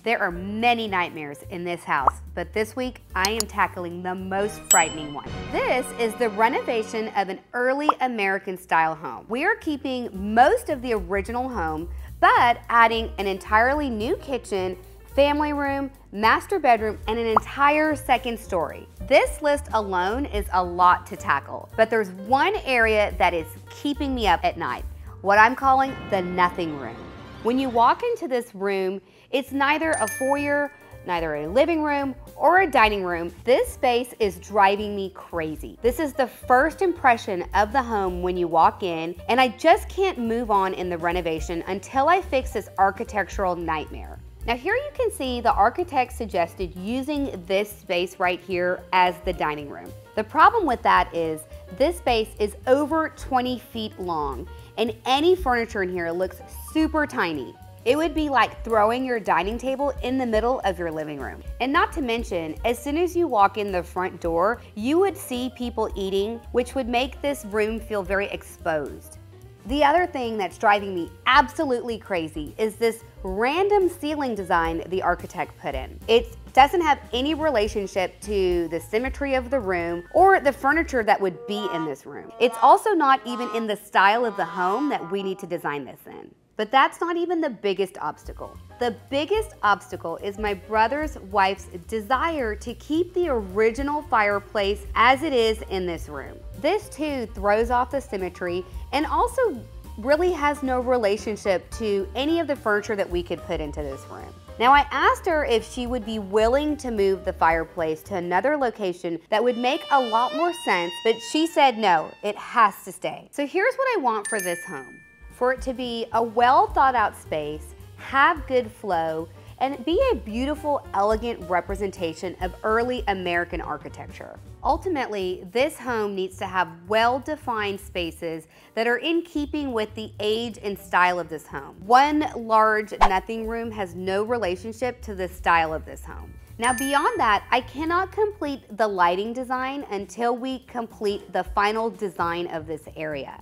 There are many nightmares in this house, but this week I am tackling the most frightening one. This is the renovation of an early American style home. We are keeping most of the original home, but adding an entirely new kitchen, family room, master bedroom, and an entire second story. This list alone is a lot to tackle, but there's one area that is keeping me up at night, what I'm calling the nothing room. When you walk into this room, it's neither a foyer, neither a living room, or a dining room. This space is driving me crazy. This is the first impression of the home when you walk in, and I just can't move on in the renovation until I fix this architectural nightmare. Now here you can see the architect suggested using this space right here as the dining room. The problem with that is this space is over 20 feet long, and any furniture in here looks super tiny. It would be like throwing your dining table in the middle of your living room. And not to mention, as soon as you walk in the front door, you would see people eating, which would make this room feel very exposed. The other thing that's driving me absolutely crazy is this random ceiling design the architect put in. It doesn't have any relationship to the symmetry of the room or the furniture that would be in this room. It's also not even in the style of the home that we need to design this in. But that's not even the biggest obstacle. The biggest obstacle is my brother's wife's desire to keep the original fireplace as it is in this room. This too throws off the symmetry and also really has no relationship to any of the furniture that we could put into this room. Now I asked her if she would be willing to move the fireplace to another location that would make a lot more sense, but she said no, it has to stay. So here's what I want for this home. For it to be a well thought out space, have good flow, and be a beautiful, elegant representation of early American architecture. Ultimately, this home needs to have well-defined spaces that are in keeping with the age and style of this home. One large nothing room has no relationship to the style of this home. Now beyond that, I cannot complete the lighting design until we complete the final design of this area.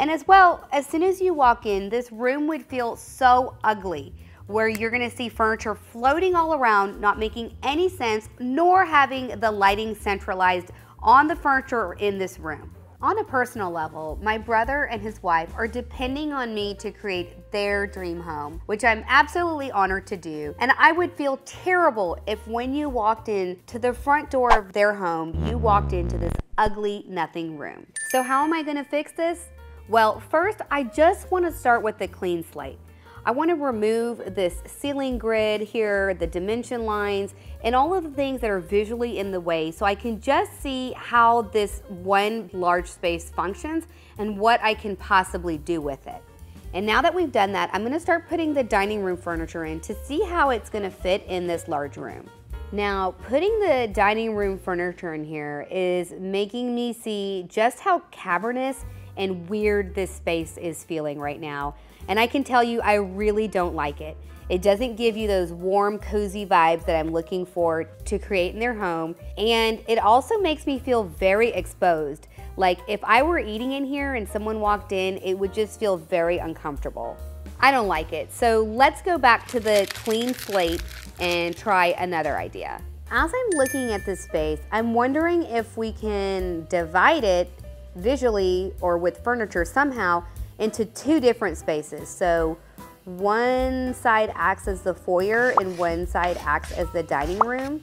And as well, as soon as you walk in, this room would feel so ugly, where you're gonna see furniture floating all around, not making any sense, nor having the lighting centralized on the furniture in this room. On a personal level, my brother and his wife are depending on me to create their dream home, which I'm absolutely honored to do. And I would feel terrible if when you walked in to the front door of their home, you walked into this ugly nothing room. So how am I gonna fix this? Well, first, I just want to start with a clean slate. I want to remove this ceiling grid here, the dimension lines, and all of the things that are visually in the way so I can just see how this one large space functions and what I can possibly do with it. And now that we've done that, I'm going to start putting the dining room furniture in to see how it's going to fit in this large room. Now, putting the dining room furniture in here is making me see just how cavernous and weird this space is feeling right now. And I can tell you, I really don't like it. It doesn't give you those warm, cozy vibes that I'm looking for to create in their home. And it also makes me feel very exposed. Like if I were eating in here and someone walked in, it would just feel very uncomfortable. I don't like it. So let's go back to the clean slate and try another idea. As I'm looking at this space, I'm wondering if we can divide it visually or with furniture somehow into two different spaces. So one side acts as the foyer and one side acts as the dining room.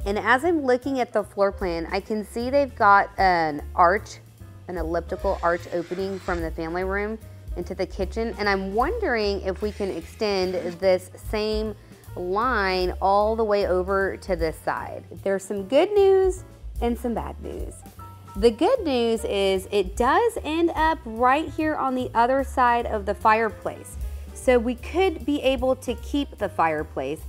And as I'm looking at the floor plan, I can see they've got an arch, an elliptical arch opening from the family room into the kitchen. And I'm wondering if we can extend this same line all the way over to this side. There's some good news and some bad news. The good news is it does end up right here on the other side of the fireplace. So we could be able to keep the fireplace.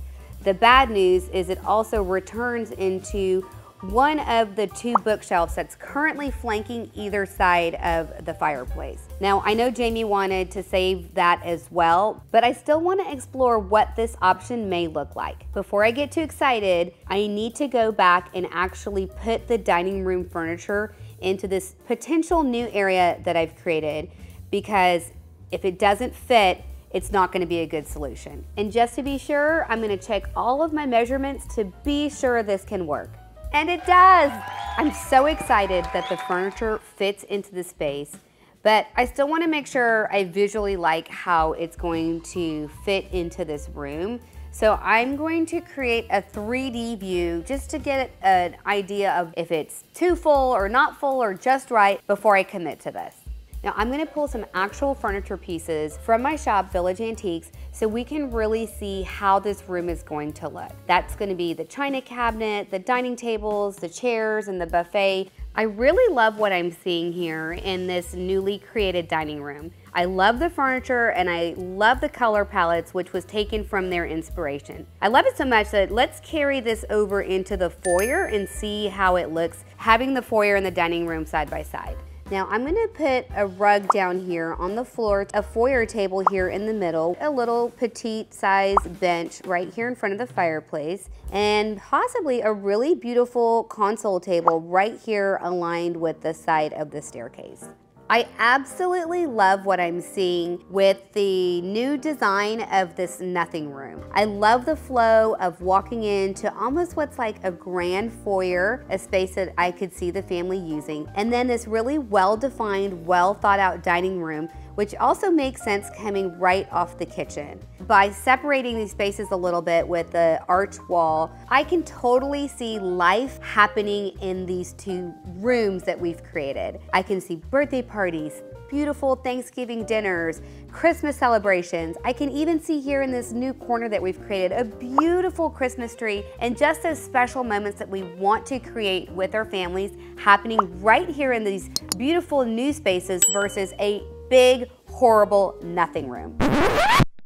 The bad news is it also returns into one of the two bookshelves that's currently flanking either side of the fireplace. Now, I know Jamie wanted to save that as well, but I still want to explore what this option may look like. Before I get too excited, I need to go back and actually put the dining room furniture into this potential new area that I've created, because if it doesn't fit, it's not gonna be a good solution. And just to be sure, I'm gonna check all of my measurements to be sure this can work. And it does! I'm so excited that the furniture fits into the space, but I still wanna make sure I visually like how it's going to fit into this room. So I'm going to create a 3D view just to get an idea of if it's too full or not full or just right before I commit to this. Now I'm gonna pull some actual furniture pieces from my shop, Village Antiques, so we can really see how this room is going to look. That's gonna be the china cabinet, the dining tables, the chairs, and the buffet. I really love what I'm seeing here in this newly created dining room. I love the furniture and I love the color palettes, which was taken from their inspiration. I love it so much that let's carry this over into the foyer and see how it looks, having the foyer and the dining room side by side. Now I'm gonna put a rug down here on the floor, a foyer table here in the middle, a little petite size bench right here in front of the fireplace, and possibly a really beautiful console table right here aligned with the side of the staircase. I absolutely love what I'm seeing with the new design of this nothing room. I love the flow of walking into almost what's like a grand foyer, a space that I could see the family using, and then this really well-defined, well-thought-out dining room, which also makes sense coming right off the kitchen. By separating these spaces a little bit with the arch wall, I can totally see life happening in these two rooms that we've created. I can see birthday parties, beautiful Thanksgiving dinners, Christmas celebrations. I can even see here in this new corner that we've created a beautiful Christmas tree and just those special moments that we want to create with our families happening right here in these beautiful new spaces versus a big, horrible nothing room.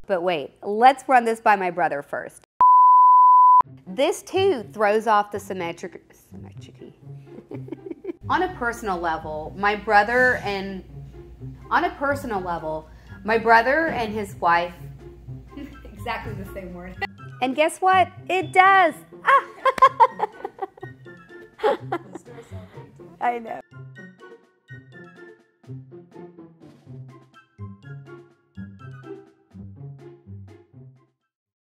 But wait, let's run this by my brother first. This too throws off the symmetry. On a personal level, my brother and his wife, exactly the same word. And guess what? It does. I know.